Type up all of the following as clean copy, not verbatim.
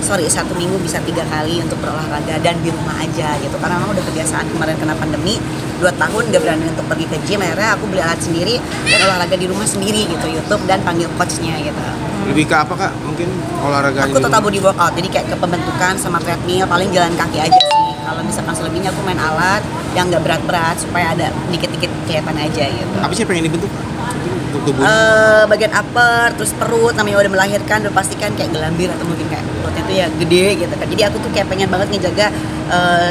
satu minggu bisa 3 kali untuk berolahraga dan di rumah aja gitu, karena memang udah kebiasaan kemarin kena pandemi 2 tahun gak berani untuk pergi ke gym. Akhirnya aku beli alat sendiri dan olahraga di rumah sendiri gitu, YouTube dan panggil coachnya gitu. Lebih ke apa Kak? Mungkin olahraga Aku total body workout, jadi kayak ke pembentukan sama treadmill, paling jalan kaki aja sih. Kalau misalkan selebihnya aku main alat yang gak berat-berat supaya ada dikit-dikit kelihatan aja gitu. Apa sih yang pengen dibentuk Kak? Untuk tubuh? Bagian upper, terus perut, namanya udah melahirkan, udah pastikan kayak gelambir atau mungkin kayak perutnya tuh ya gede gitu kan. Jadi aku tuh kayak pengen banget ngejaga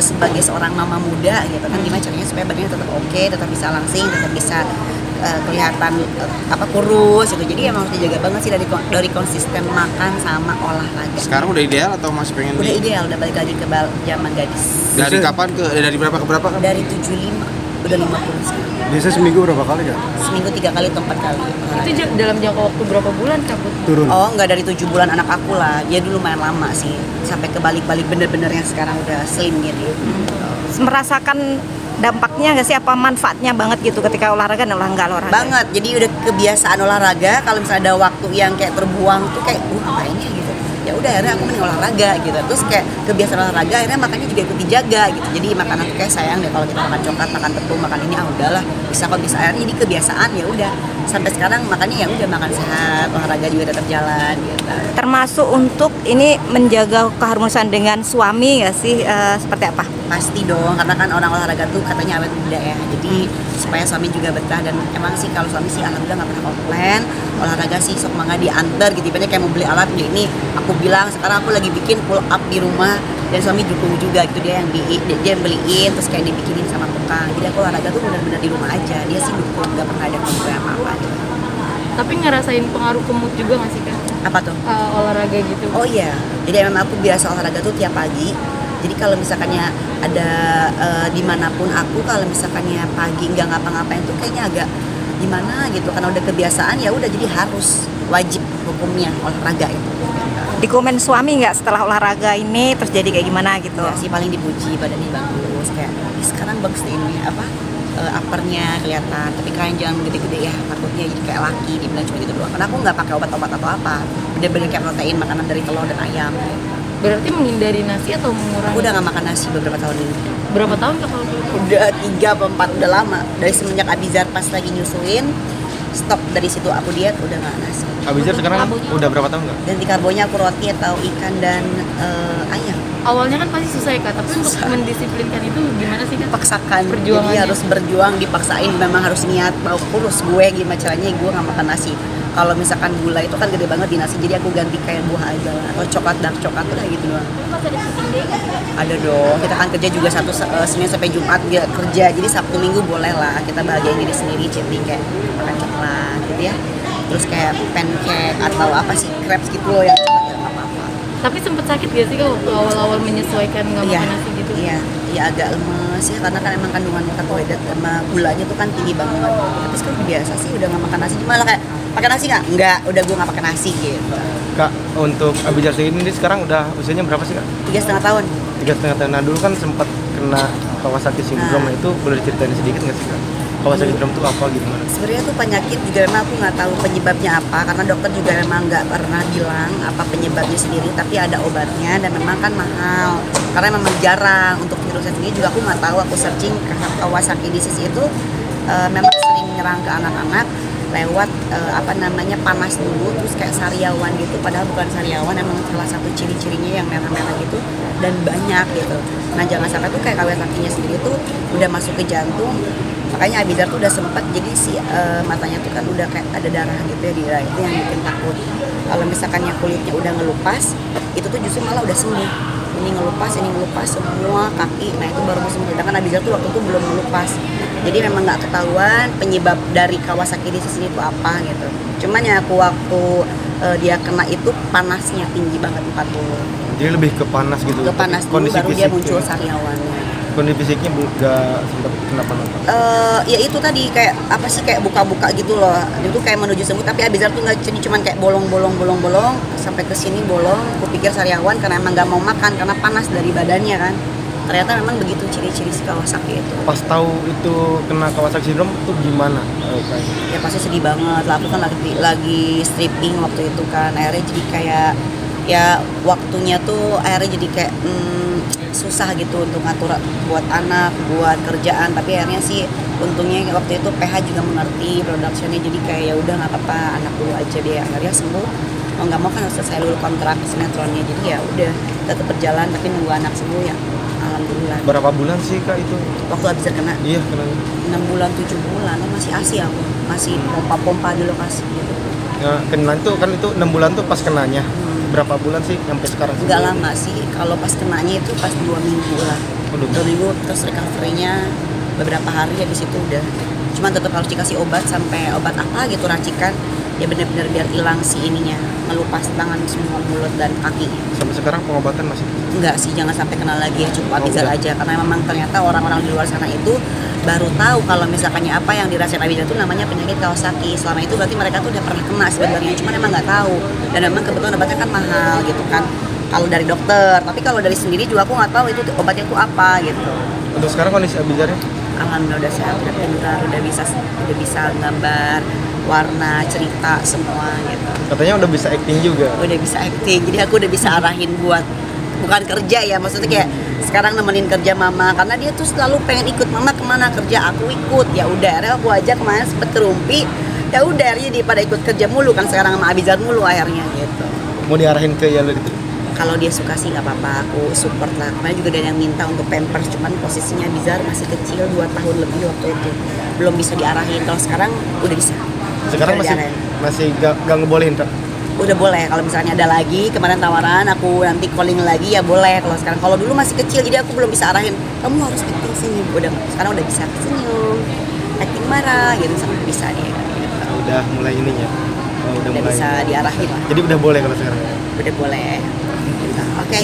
sebagai seorang mama muda gitu kan, gimana caranya supaya badannya tetap oke, tetap bisa langsing, tetap bisa kelihatan kurus gitu. Jadi emang harus dijaga banget sih dari konsisten makan sama olahraga. Sekarang udah ideal atau masih pengen? Udah ideal, udah balik lagi ke zaman gadis. Dari kapan dari berapa ke berapa Kak? Dari 75 udah 50 sekarang. Biasa seminggu berapa kali Kak? Seminggu 3 kali atau 4 kali. Itu dalam jangka waktu berapa bulan cabut? Turun? Oh, nggak dari 7 bulan anak aku lah. Dia dulu lumayan lama sih. Sampai kebalik-balik bener-bener yang sekarang udah slim gitu. Merasakan dampaknya nggak sih, apa manfaatnya banget gitu ketika olahraga dan nggak olahraga? Banget, jadi udah kebiasaan olahraga. Kalau misalnya ada waktu yang kayak terbuang tuh kayak ngapain ya gitu, ya udah akhirnya aku mending olahraga gitu. Terus kayak kebiasaan olahraga akhirnya makannya juga ikut dijaga gitu. Jadi makanan tuh kayak sayang deh kalau kita makan coklat, makan tepung, makan ini udahlah bisa kok, bisa akhirnya jadi kebiasaan. Ya udah sampai sekarang makannya ya udah makan sehat, olahraga juga tetap jalan gitu. Termasuk untuk ini menjaga keharmonisan dengan suami nggak sih, seperti apa? Pasti dong, karena kan orang olahraga tuh katanya awet muda ya. Jadi supaya suami juga betah, dan emang sih kalau suami sih alhamdulillah nggak pernah komplain. Olahraga sih sok mangga diantar gitu, banyak kayak mau beli alat beli ini. Aku bilang sekarang aku lagi bikin pull up di rumah dan suami dukung juga gitu, dia yang beliin terus kayak dibikinin sama tukang. Jadi aku olahraga tuh benar-benar di rumah aja, dia sih dukung, nggak pernah ada komplain apa-apa gitu. Tapi ngerasain pengaruh ke mood juga nggak sih Kak? Apa tuh? Olahraga gitu. Oh iya, jadi memang aku biasa olahraga tuh tiap pagi. Jadi kalau misalkannya ada dimanapun aku, kalau misalkannya pagi nggak ngapa-ngapain tuh kayaknya agak gimana gitu, karena udah kebiasaan ya udah jadi harus wajib hukumnya olahraga itu. Di komen suami nggak setelah olahraga ini terus jadi kayak gimana gitu? Ya sih paling dipuji badannya bagus, kayak sekarang bagus deh ini uppernya kelihatan, tapi kalian jangan gede-gede ya, takutnya jadi kayak laki, dibilang cuma gitu doang. Karena aku nggak pakai obat-obat atau apa, bener-bener kayak protein, makanan dari telur dan ayam. Berarti menghindari nasi atau mengurangi? Aku udah nggak makan nasi beberapa tahun ini. Berapa tahun Kak kalau gitu? Udah 3 atau 4, udah lama. Dari semenjak Abizar pas lagi nyusuin, stop dari situ aku diet, udah nggak nasi. Abizar sekarang udah berapa tahun Kak? Ganti karbonya aku roti atau ikan dan ayam. Awalnya kan pasti susah ya Kak, tapi untuk mendisiplinkan itu gimana sih Kak? Paksakan, Perjuangannya. jadi harus berjuang, dipaksain, memang harus niat. Mau kurus gue gimana caranya gue nggak makan nasi. Kalau misalkan gula itu kan gede banget di nasi, jadi aku ganti kayak buah aja lah, atau coklat, dark coklat udah gitu doang. Ada dong, kita kan kerja juga Senin sampai Jumat dia kerja, jadi Sabtu Minggu boleh lah kita bahagiain diri sendiri, jadi kayak makan coklat gitu ya. Terus kayak pancake atau apa sih, crepes gitu loh yang coklat, nggak apa-apa. Tapi sempet sakit gak sih kalau awal-awal menyesuaikan nggak makan nasi gitu? Iya agak lemes ya, karena kan emang kandungan karbohidrat sama gulanya tuh kan tinggi banget. Tapi sekarang biasa sih, udah nggak makan nasi, cuma kayak pakai nasi nggak? Enggak, udah gue nggak pakai nasi gitu. Kak, untuk Abizar ini sekarang udah usianya berapa sih Kak? 3,5 tahun. 3,5 tahun. Nah dulu kan sempat kena Kawasaki syndrome, itu boleh diceritain sedikit nggak sih Kak? Kawasaki syndrome itu apa gimana? Sebenarnya tuh penyakit juga memang aku nggak tahu penyebabnya apa, karena dokter juga memang nggak pernah bilang apa penyebabnya sendiri, tapi ada obatnya dan memang kan mahal, karena memang jarang. Untuk virusnya sendiri juga aku nggak tahu, aku searching Kawasaki disease itu memang sering menyerang ke anak-anak lewat panas dulu, terus kayak sariawan gitu, padahal bukan sariawan, emang salah satu ciri-cirinya yang merah-merah gitu dan banyak gitu. Nah jangan sampai tuh kayak Kawasakinya sendiri tuh udah masuk ke jantung, makanya Abizar tuh udah sempet jadi si matanya tuh kan udah kayak ada darah gitu ya di daerah itu yang bikin takut. Kalau misalkannya kulitnya udah ngelupas, itu tuh justru malah udah sembuh. Ini ngelupas semua kaki, nah itu baru mau sembuh. Sedangkan Abizar tuh waktu itu belum ngelupas. Jadi memang nggak ketahuan penyebab dari Kawasaki disease itu apa gitu. Cuman ya aku waktu dia kena itu panasnya tinggi banget 40. Jadi lebih ke panas gitu? Ke panas dulu, baru dia muncul sariawannya. Kondisi fisiknya nggak sempat kenapa-napa? Ya itu tadi kayak apa sih, kayak buka-buka gitu loh. Itu kayak menuju sembuh, tapi Abizar tuh nggak, jadi cuman kayak bolong sampai ke sini bolong. Aku pikir sariawan karena emang nggak mau makan karena panas dari badannya kan. Ternyata memang begitu ciri-ciri si Kawasaki itu. Pas tahu itu kena Kawasaki syndrome tuh gimana? Ya pasti sedih banget lah, aku kan lagi stripping waktu itu kan, akhirnya jadi kayak ya waktunya tuh akhirnya jadi kayak susah gitu untuk ngatur buat anak, buat kerjaan. Tapi akhirnya sih untungnya waktu itu PH juga mengerti productionnya, jadi kayak ya udah nggak apa-apa, anak dulu aja deh. Akhirnya sembuh, mau nggak mau kan harus selesai dulu kontrak sinetronnya, jadi ya udah tetap berjalan tapi nunggu anak sembuh ya. Alhamdulillah. Berapa bulan sih Kak itu? Waktu habis terkena Iya, kena. 6 bulan 7 bulan masih ASI aku, masih pompa-pompa di lokasi gitu. Ya, kena itu kan itu 6 bulan tuh pas kenanya. Berapa bulan sih sampai sekarang? Nggak lama sih, kalau pas kenanya itu pas 2 minggu lah. Oh, 2 minggu terus recovery-nya beberapa hari ya di situ udah. Cuman tetap harus dikasih obat sampai obat apa gitu racikan. Ya benar-benar biar hilang si ininya, melupas tangan semua, mulut dan kaki. Sampai sekarang pengobatan masih? Enggak sih, jangan sampai kena lagi ya, cukup Abizar udah. aja. Karena memang ternyata orang-orang di luar sana itu baru tahu kalau misalkannya apa yang dirasain Abizar itu namanya penyakit Kawasaki. Selama itu berarti mereka tuh udah pernah kena sebenarnya, cuman emang nggak tahu. Dan memang kebetulan obatnya kan mahal gitu kan, kalau dari dokter. Tapi kalau dari sendiri juga aku nggak tahu itu obatnya tuh apa gitu. Untuk sekarang kondisi Abizarnya? Alhamdulillah udah sehat, udah pintar, udah bisa gambar, warna, cerita semua gitu. Katanya udah bisa acting juga. Udah bisa acting, jadi aku udah bisa arahin buat bukan kerja ya, maksudnya kayak sekarang nemenin kerja mama, karena dia tuh selalu pengen ikut mama kemana kerja, aku ikut. Ya udah, akhirnya aku aja kemarin sempet kerumpi, ya udah akhirnya dia pada ikut kerja mulu kan sekarang sama Abizar mulu akhirnya gitu. Mau diarahin ke Yalo gitu? Kalau dia suka sih nggak apa-apa, aku support lah. Kemarin juga ada yang minta untuk pampers, cuman posisinya Bizar masih kecil, 2 tahun lebih waktu itu, belum bisa diarahin. Kalau sekarang udah bisa. Sekarang Bisa masih gak ngebolehin Kak? Udah boleh, kalau misalnya ada lagi kemarin tawaran aku nanti calling lagi ya boleh. Kalau sekarang, kalau dulu masih kecil jadi aku belum bisa arahin, kamu harus acting senyum. Udah, sekarang udah bisa senyum, acting marah gitu, sama bisa dia gitu. Udah mulai ininya. Oh, Udah mulai bisa diarahin lah, jadi udah boleh kalau sekarang? udah boleh gitu. Oke.